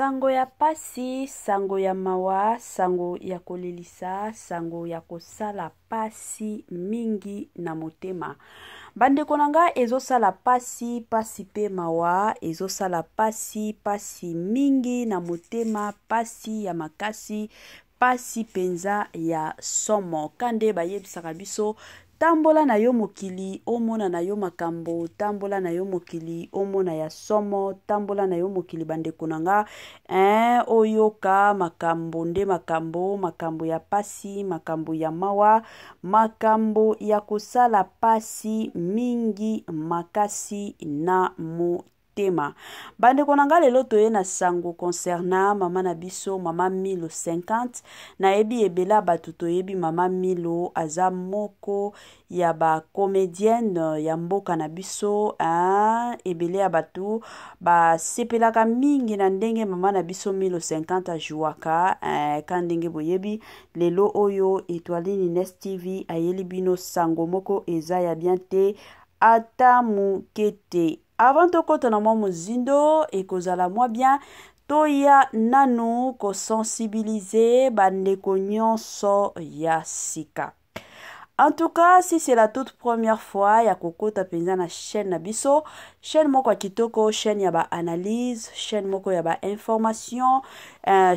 Sango ya pasi, sango ya mawa, sango ya kolelisa, sango ya kosala pasi mingi na motema. Bande konanga ezo sala pasi, pasi pe mawa, ezo sala pasi, pasi mingi na motema, pasi ya makasi, pasi penza ya somo. Kande bayebisaka biso tambola na yo mokili omona na yo makambo, tambola na yo mokili omona ya somo, tambola na yo mokili bande konanga oyoka makambo nde makambo, makambo ya pasi, makambo ya mawa, makambo ya kosala pasi mingi makasi na motema. Bande konanga lelo toye na sango concernant mama na biso mama Milo 50 na ebi ebela batu toyebi mama Milo aza moko ya ba comédienne ya mboka na biso ebele ya batu ba sepelaka mingi na ndenge mama na biso Milo 50 ajuaka ka ndenge boyebi lelo oyo Etoile Nines TV ayeli bino sango moko eza ya bien te ata mukete. Avant de kota na mwa mozindo ekozala mwa bien toya nanu ko sensibiliser bandeko nyonso ya sika. En tout cas, si c'est la toute première fois ya kokota penza na chaîne na biso, chaîne moko kitoko, chaîne ya ba analyse, chaîne moko ya ba information,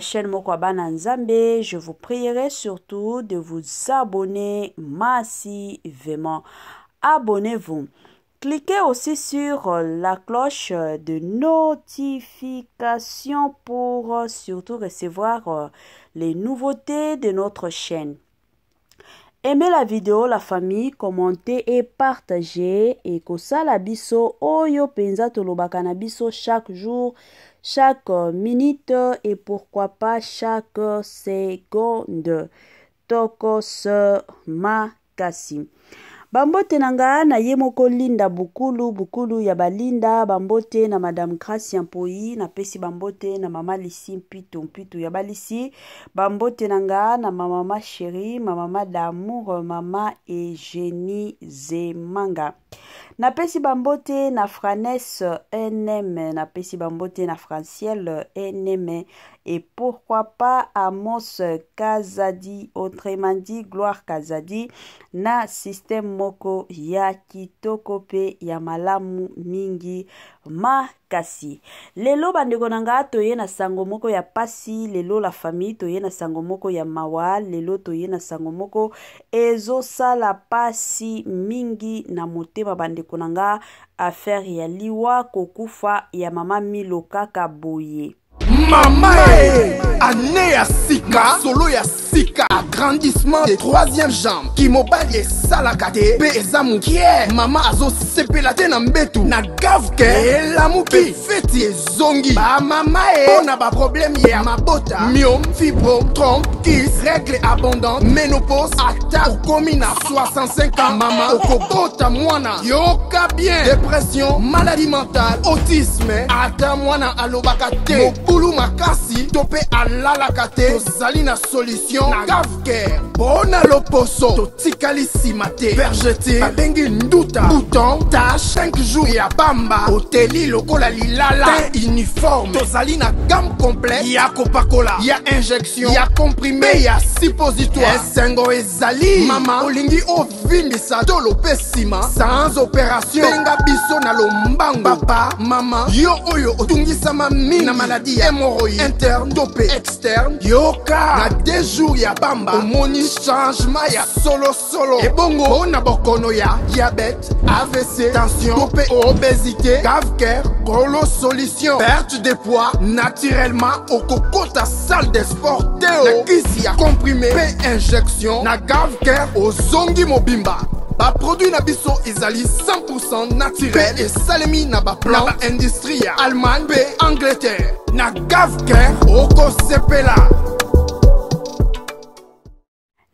chaîne moko ya ba nzambe, je vous prierai surtout de vous abonner massivement. Abonnez-vous. Cliquez aussi sur la cloche de notification pour surtout recevoir les nouveautés de notre chaîne. Aimez la vidéo, la famille, commentez et partagez. Et kosala biso oyo penza tolobaka na biso chaque jour, chaque minute et pourquoi pas chaque seconde. Tokos makasi. Bambote nanga na ye moko linda bukulu ya balinda bambote na madame Gracia Mpoi na pesi bambote na mama Lisi mpitu ya balisi bambote nanga na mama chérie mama d'amour mama Eugénie Zemanga na pesi bambote na Franesse NM na pesi bambote na Franciel NM et pourquoi pas Amos Kazadi, autrement dit Gloire Kazadi na système moko ya kitoko pe ya malamu mingi makasi. Lelo bandeko nanga toye na sango moko ya pasi, lelo la famille toye na sango moko ya mawa, lelo toye na sango moko ezo sala pasi mingi na motema bandeko nanga affaire ya liwa kokufa ya mama Milo kaka boye. Mama année ya sika solo ya sika agrandissement des troisième jambe qui mobile et salakate pe ezamukie mama azo sepela te na mbetu na gavke elamuki feti ezongi ba mama ona ba problème ya mabota myome fibro trompe kiss règle abondante ménopause ata okomi na 65 ans mama okobota mwana yoka bien dépression maladie mentale autisme ata mwana alobaka te mokulu makasi tope alalaka te tozali na solution na gavke bona loposo totikali nsima te vergete babengi nduta bouton tache 5 jours ya bamba oteli lokola lilala te uniforme tozali na gamme complète ya kopakola ya injection ya comprimé ya suppositoire esengo ezali mama olingi ovindisa tolo pe nsima sans opération benga biso na lombangu papa mama yo oyo otungisama mingi na maladie ya hémorroïde interne topé externe yoka na 2 jours ya bamba omoni changement ya solo ebongo na bokono ya diabète AVC tension topé obésité gavker golo solution perte de poids naturellement okokota salle de sport teo kisi ya comprimé pe injection na gavker ozongi mobimba ba produit na biso ezali 100% naturel et salemi na ba plan na ba industrie ya Allemagne pe Angleterre na gavker oko sepela.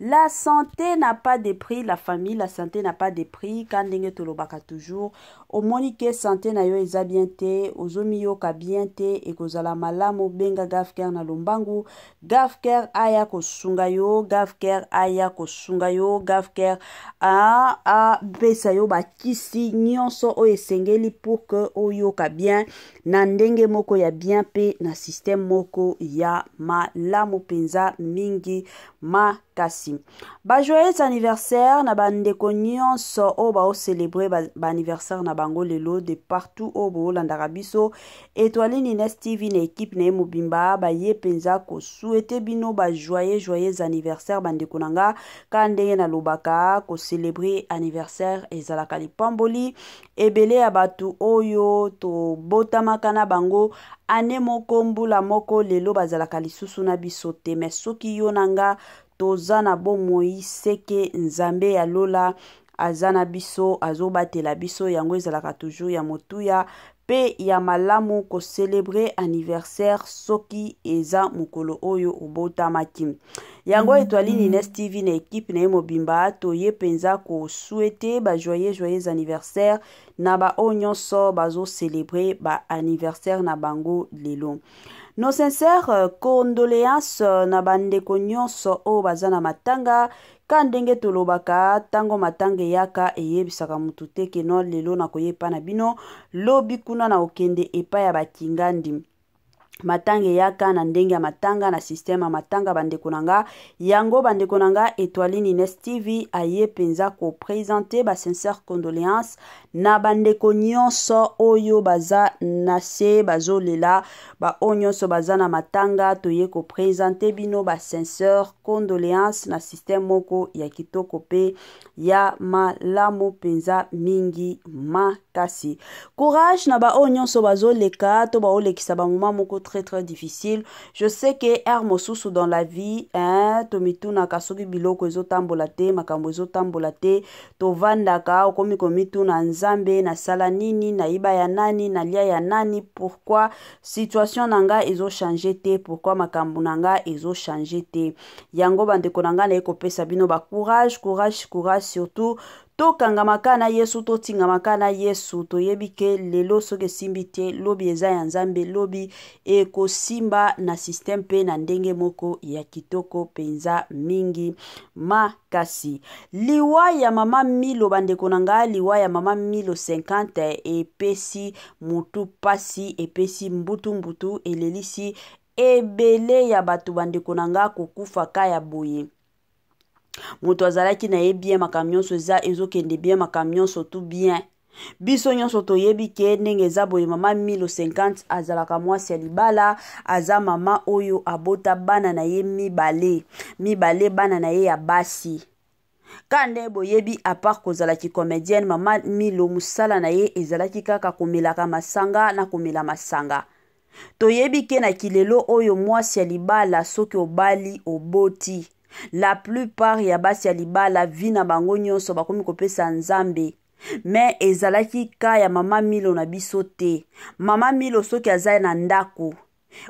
La santé n'a pas de prix, la famille, la santé n'a pas de prix. Quand ndenge tolobaka toujours, omoni ke santé na yo eza bien te, ozomi yo ka bien te, ekozala malamu benga Gafker na lombangu. Gafker aya kosunga yo, Gafker aya kosunga yo, Gafker a besa yo bakisi nyonso o esengeli pour que oyo ka bien na ndenge moko ya bien pe na système moko ya malamu penza mingi makasi. Ba joyeux anniversaire na bandeko nyonso o ba o célébrer ba anniversaire na bango lelo de partout o bo landaka biso. Étoile Nines TV na équipe na mobimba ba ye penza ko souhaiter bino ba joyeux anniversaire bandeko nanga ka ndenge na lobaka ko célébrer anniversaire ezalaka lipamboli ebele ya batu oyo to botamaka na bango ane moko mbula moko lelo bazalaka lisusu na biso te mais soki yo nanga toza na bomoi seke nzambe ya lola azana biso azobatela biso yango ezalaka toujours ya motuya pe ya malamu ko célébrer anniversaire soki eza mokolo oyo obotamaki. Yango Étoile Nines TV na équipe na mobimba to ye penza ko souhaiter ba joyeux anniversaire na ba onyonso bazo célébrer ba anniversaire na bango lelo. Nos sincères condoléances na bandeko nyonso o bazana matanga kandenge tolobaka tango matanga yaka eyebisaka mutu te ke no lelo na koyepa na bino lobi kuna na okende epa ya bakingandi. Matange yaka na ndenge ya matanga na système ya matanga bandeko nanga yango bandeko nanga Étoile Nines TV aye penza ko présenter ba sincère condoléances na bandeko nyonso oyo baza nase bazolela ba onyonso baza na matanga toye ko présenter bino ba sincère condoléances na système moko ya kitoko pe ya malamu penza mingi makasi. Courage na ba onyonso bazoleka to ba olekisa ba moment moko très difficile. Je sais que Hermosusu dans la vie, tomituna kasoki biloko ezotambola te, makambo ezotambola te, tovandaka okomi komituna nzambe na sala nini, na iba ya nani, na lia ya nani, pourquoi situation nanga ezo changer te, pourquoi makambo nanga ezo changer te. Yango bandeko nanga na ekopesa bino ba courage surtout. To kangamaka na Yesu to tingamaka na Yesu to yebike lelo soke simbi te lobi eza ya nzambe lobi eko simba na système pe na ndenge moko ya kitoko penza mingi makasi. Liwa ya mama Milo bandeko nanga liwa ya mama Milo 50 epesi mutu pasi epesi mbutu elelisi ebele ya batu bandeko nanga kokufa kaya boye. Mutu azalaki na ye bien makamionso eza ezokende bien makamionso tout bien. Biso nyonso toyebi ke ndenge eza boye mama Milo 50 azalaka mwasi ya libala aza mama oyo abota bana na ye mibale bana na ye ya basi. Kande boyebi à part kozalaki comédienne mama Milo musala na ye ezalaki kaka komelaka masanga na komela masanga. Toyebi ke na kilelo oyo mwasi ya libala soki obali oboti. La plupart ya basi ya libala vina bango nyonso bakomi kopesa nzambe. Mais ezalaki ka ya mama Milo na biso te. Mama Milo soki azali na ndako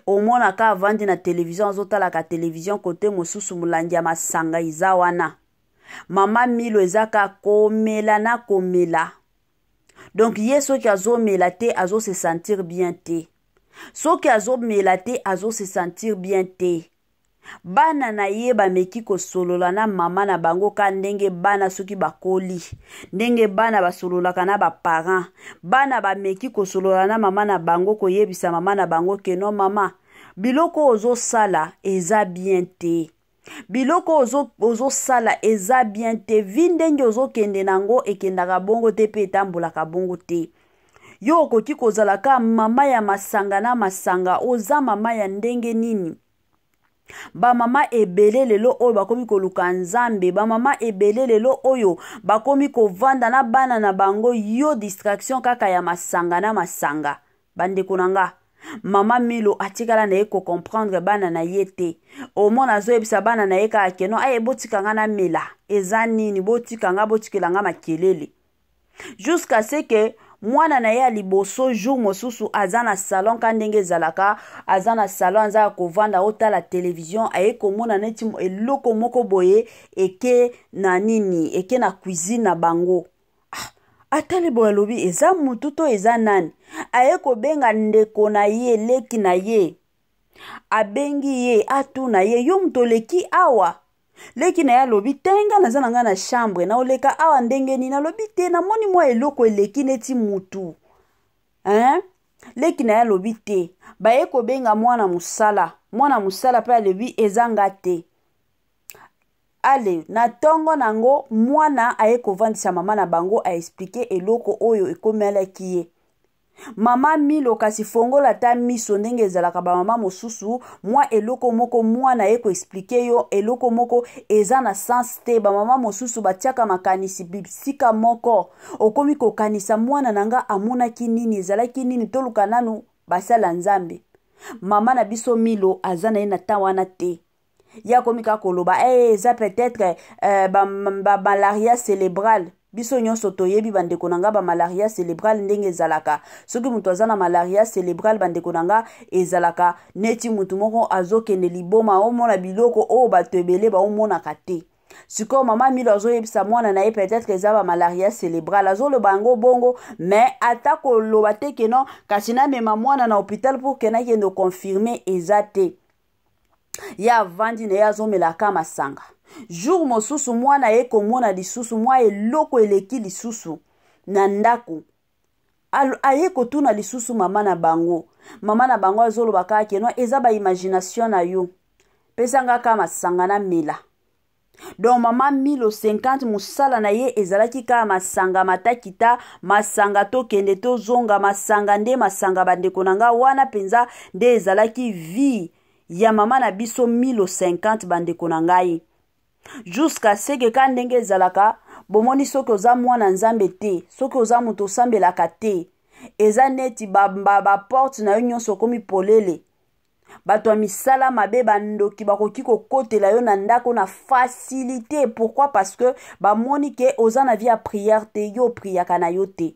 omona ka avandi na télévision azotalaka télévision kote mosusu mulangi ya masanga eza wana. Mama Milo ezaka komela na komela. Donc ye soki azomela te azo se sentir bien te. Soki azomela te azo se sentir bien te. Bana na ye bameki kosolola na mama na bango ka ndenge bana soki bakoli. Ndenge bana basololaka na ba parents. Bana bameki kosolola na mama na bango koyebisa mama na bango ke no mama. Biloko ozo sala eza bien te. Biloko ozo sala eza bien te. Vindenge ozo kende nango ekendaka bongo te pe etambolaka bongo te. Yo okoki kozalaka mama ya masanga na masanga oza mama ya ndenge nini? Ba mama ebele lelo oyo bakomi koluka nzambe, ba mama ebele lelo oyo bakomi kovanda na bana na bango yo distraction kaka ya masanga na masanga. Bandeko nanga mama Milo atikala na ye ko comprendre bana na ye te. Omona zo ebisa bana na ye ka keno aye botikanga na mela eza nini botikanga botikelanga makelele. Jusqu'à ce que mwana na ye ya liboso jour mosusu aza na salon ka ndenge ezalaka aza na salon aza kovanda otala television aye komona neti eloko moko boye eke na nini eke na cuisine na bango atali boye alobi eza mutu to eza nani aye kobenga ndeko na ye leki na ye abengi ye atuna ye yo mutu oleki awa leki na ye alobi tenga naza na nga na chambre na oleka awa ndenge nini alobi te namoni mwa eloko eleki neti mutu leki na ye alobi te baye kobenga mwana musala mpe alobi eza nga te ale na ntongo nango mwana aye kovandisa mama na bango aexplike eloko oyo ekomelaki ye mama Milo kasi fongola ta miso ndenge ezalaka ba mama mosusu mwa eloko moko mwana ye ko expliquer yo eloko moko eza na sens te ba mama mosusu batiaka makanisi bisika moko okomi ko kanisa mwana nanga amonaki nini ezalaki nini toluka nanu basala nzambe mama na biso Milo azana ina ta wana te ya komika koloba eza peut-être ba malaria cérébrale biso nyonso toyebi bandeko nanga ba malaria cérébrale ndenge ezalaka soki mutu aza na malaria cérébrale bandeko nanga ezalaka neti mutu moko azokende liboma omona biloko oyo bato ebele baomonaka te sikoyo mama Milo azoyebisa mwana na ye peut-être eza ba malaria cérébrale azoloba yango bongo mais ata koloba te keno kasi namema mwana na hôpital pour ke nakende confirmer eza te ya vandi na ye azomelaka masanga jour mosusu mwana ye komona lisusu mwa eloko eleki lisusu na ndako aye kotuna lisusu mama na bango azoloba kaka keno eza ba imagination na yo pesanga kaka masanga na mela donc mama Milo 50 musala na ye ezalaki kaka masanga matakita masanga tokende tozonga masanga nde masanga bandeko nanga wana penza nde ezalaki vie ya mama na biso Milo 50 bandeko na ngai jusqu'à ce que ka ndenge ezalaka bomoni soki oza mwana nzambe te soki oza mutu osambelaka te eza neti ba porte na yo nyonso komi polele bato ya misala mabe bandoki bakoki kokotela yo na ndako na facilité pourquoi parce que bamoni ke oza na vie ya prière te yo priaka na yo te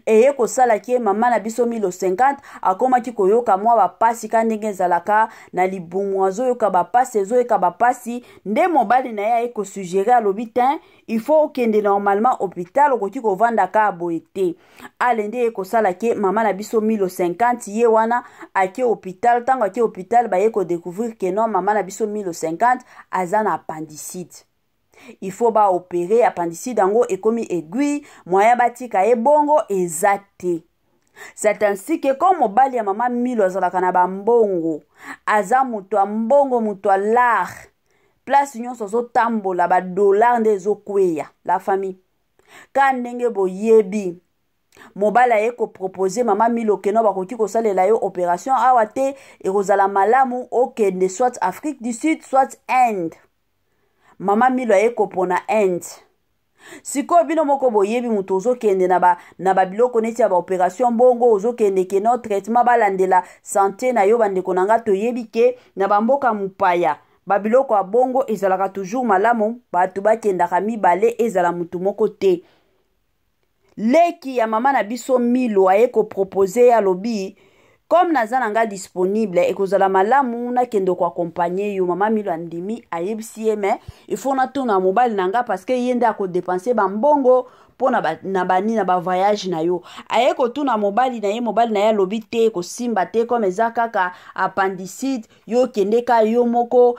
eye kosalaki mama na biso Milo 50 akomaki koyoka mwa bapasi ka ndenge ezalaka na libumu azoyoka bapasi ezoyoka bapasi nde mobali na ye aye kosugere alobi te il faut okende normalement hôpital okoki kovanda ka boye te ale nde ye kosalaki mama na biso Milo 50 ye wana ake hôpital ntango ake hôpital baye kodécouvrir ke non mama na biso Milo 50 aza na appendicite il faut ba opérer appendicite dango ekomi aiguille moya batika ye bongo ezate c'est ainsi que comme mobali ya mama Milo azalaka na bambongo aza mutu ya mbongo mutu ya lar place nyonso zotambola ba dollar nde ezokweya la famille ka ndenge boyebi mobali aye kopropose mama Milo keno bakoki kosalela yo opération awa te ekozala malamu okende soit Afrique du Sud soit Inde mama Milo aye kopona Inde siko bino moko boyebi mutu ozokende na ba biloko neti ya ba opération bongo ozokende keno traitement balandela santé na yo bandeko nanga toyebi ke na bamboka mupaya babiloko ya bongo ezalaka toujours malamu bato bakendaka mibale ezala mutu moko te leki ya mama na biso Milo aye kopropose alobi comme naza nanga disponible ekozala malamu nakende ko accompagner yo mama Milo andimi ayebisi ye mais il faut natuna mobile nanga parce que yende ako dépenser bambongo pona na ba voyage na yo aye kotuna mobile na ye alobi te ko simba te comme eza kaka appendicite yo kende ka yo moko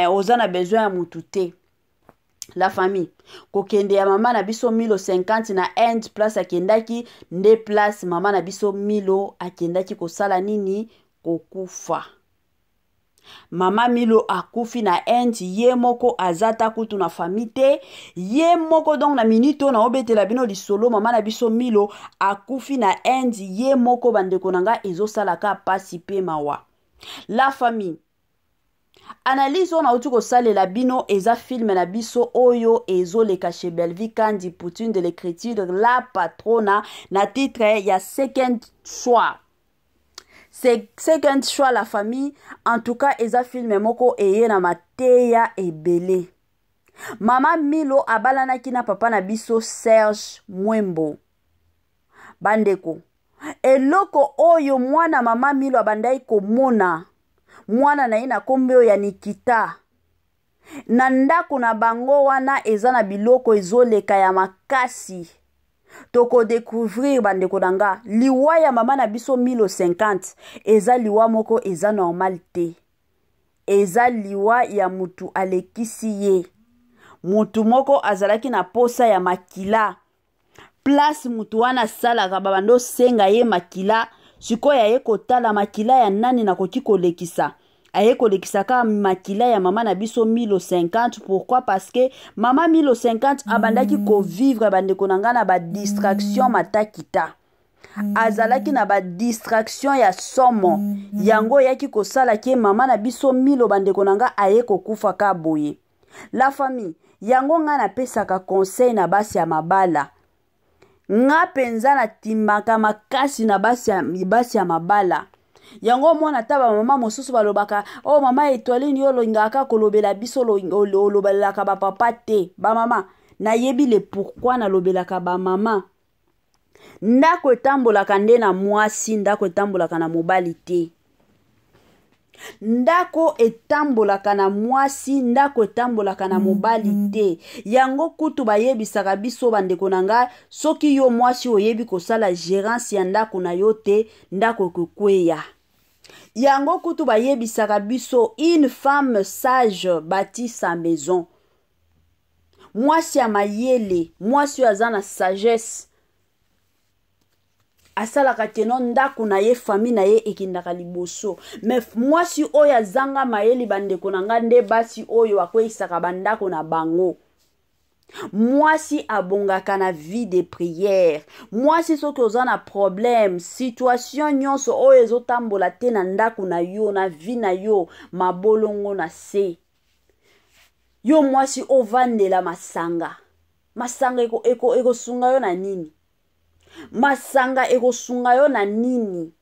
oza na besoin ya mutu te la famille kokende ya mama na biso Milo 50 na Inde place akendaki nde place mama na biso Milo akendaki kosala nini kokufa mama Milo akufi na Inde ye moko azata kutu na famille te ye moko donc na minute na obetela bino lisolo mama na biso Milo akufi na Inde ye moko bandeko nanga ezosalaka pasi pe mawa la famille analyse on a outu kosalela bino eza film na biso oyo ezoleka chez Belleville Kandi Poutine de l'écriture la patrona na titre ya second choix la famille en tout cas eza film moko eye na mateya ebele mama Milo abalanaki na papa na biso Serge Mwembo bandeko eloko oyo mwana mama Milo abandai komona mwana na ye na kombe oyo ya Nikita na ndako na bango wana eza na biloko ezoleka ya makasi toko découvrir bandeko nanga liwa ya mama na biso 1050 eza liwa moko eza normal te eza liwa ya mutu alekisi ye mutu moko azalaki na posa ya makila place mutu wana salaka babando senga ye makila sikoyo aye kotala makila ya nani na koki kolekisa aye kolekisa ka makila ya mama na biso 1050 pourquoi parce que mama 1050 abandaki ko vivre bandeko nanga na ba distraction matakita azalaki na ba distraction ya somo yango yaki kosala ke mama na biso 1000 bandeko nanga aye kokufa ka boye la famille yango nga na pesaka conseil na basi ya mabala nga penza na timbaka makasi na basi ya mabala yango mona taba mama mosusu balobaka oh mama Etoiline yo lingaka kolobela biso lobelaka ba papa te ba mama na yebi le pourquoi na lobelaka ba mama ndako etambolaka nde na mwasi ndako etambolaka na mobali te ndako etambolaka na mwasi ndako etambolaka na mobali te yango kutu bayebisaka biso bandeko na ngai soki yo mwasi oyebi kosala gérance ya ndako na yo te ndako ekokweya yango kutu bayebisaka biso une femme sage bâtit sa maison mwasi ya mayele mwasi oyo aza na sagesse asalaka keno ndako na ye famille na ye ekindaka liboso mais mwasi oyo azanga mayeli bandeko na nga nde basi oyo akweyisaka bandako na bango mwasi abongaka na vie de prière mwasi soki oza na problème situation nyonso oyo ezotambola te na ndako na yo na vie na yo mabolongo na se yo mwasi ovandela masanga ekosunga yo na nini masanga ekosunga yo na nini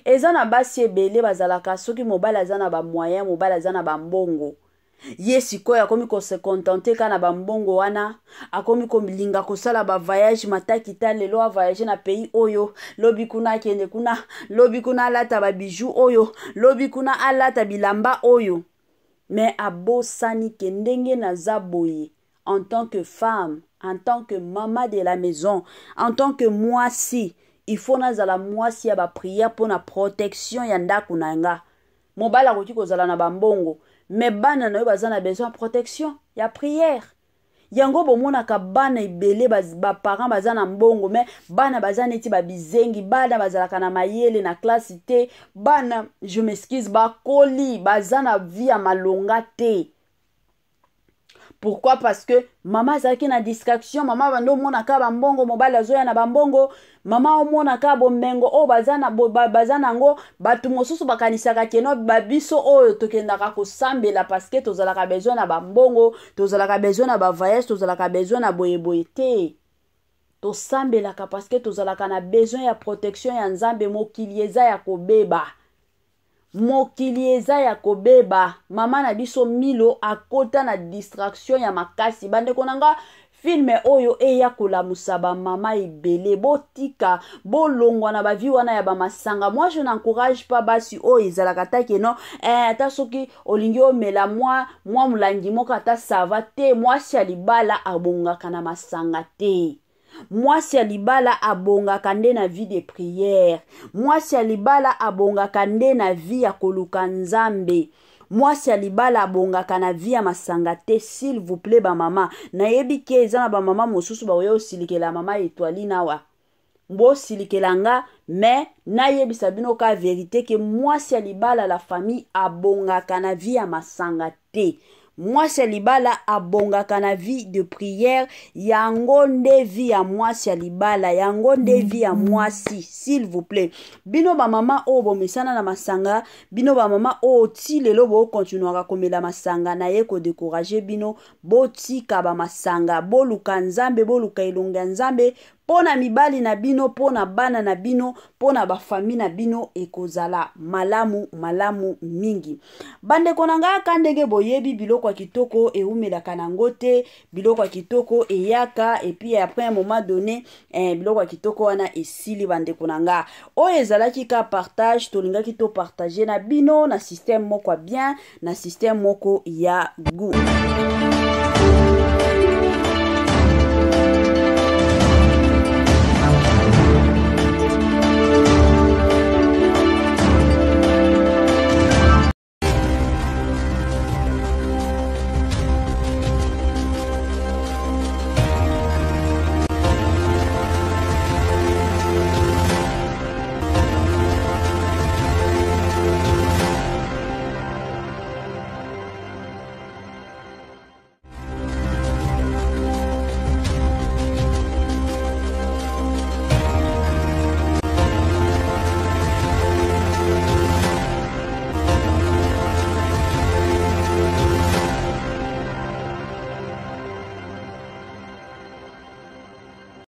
eza na basi ebele bazalaka soki mobali aza na bamoyen mobali aza na bambongo ye sikoyo akomi kose kontente ka na bambongo wana akomi kolinga kosala bavoyage matakita lelo avoyage na pays oyo lobi kuna akende kuna lobi kuna alata babiju oyo lobi kuna alata bilamba oyo mais abosani ke ndenge naza boye en tant que femme en tant que maman de la maison en tant que mwasi il faut nazala mwasi ya ba prière pour na protection ya ndako na nga mobala koki kozala na bambongo mais bana na yo baza na besoin protection ya prière yango bomonaka bana ebele ba parents baza na mbongo mais bana baza neti babizengi bana bazalaka na mayele na classe te bana je m'excuse bakoli baza na vie ya malonga te. Pourquoi? Parce que maman azalaki na distraction, maman bando monaka bambongo mobali azoya na bambongo, maman omonaka bombengo o bazana ngo batu mosusu bakanisaka keno babiso oyo tokendaka kosambela parce que tozalaka besoin na bambongo, tozalaka besoin na ba voyage, tozalaka besoin na boyeboye te. Tosambelaka parce que tozalaka na besoin ya protection ya Nzambe mokili eza ya kobeba. Mokili eza ya kobeba. Mama na biso Milo akota na distraction ya makasi. Bande konanga filme oyo eya kolamusa ba mama ebele botika bolongwa na bavi wana ya ba masanga. Moi je n'encourage pas basi oyo ezalaka take no ata soki olingi omela moi mulangi moko ata sava te mwasi ya libala abongaka na masanga te. Mwasi ya libala abongaka nde na vie de prière. Mwasi ya libala abongaka nde na vie ya koluka Nzambe. Mwasi ya libala abongaka na vie ya masanga te. S'il vous plaît ba mama. Nayebi ke eza na ba mama mosusu ba oyo silikela mama Etoiline awa. Mbo silikelanga mais nayebisa bino ka vérité ke mwasi ya libala la famille abongaka na vie ya masanga te. Mwasi ya libala abongaka na vie de prière. Yango nde vie ya mwasi ya libala. Yango nde vie ya mwasi. S'il vous plaît. Bino ba mama o bomesana na masanga. Bino ba mama o ti lelo bo continuera komela masanga. Na ye ko décourager bino. Bo tika ba masanga. Bo luka Nzambe. Bo luka ilonga Nzambe. pona mibali na bino, pona bana na bino, pona bafami na bino ekozala malamu malamu mingi. Bandeko na nga kandenge boyebi biloko ya kitoko eumelaka nango te, biloko ya kitoko eyaka et puis après un moment donné biloko ya kitoko wana esili bandeko na nga. Oyo ezalaki ka partage tolingaki to partager na bino na système moko bien, na système moko ya goût.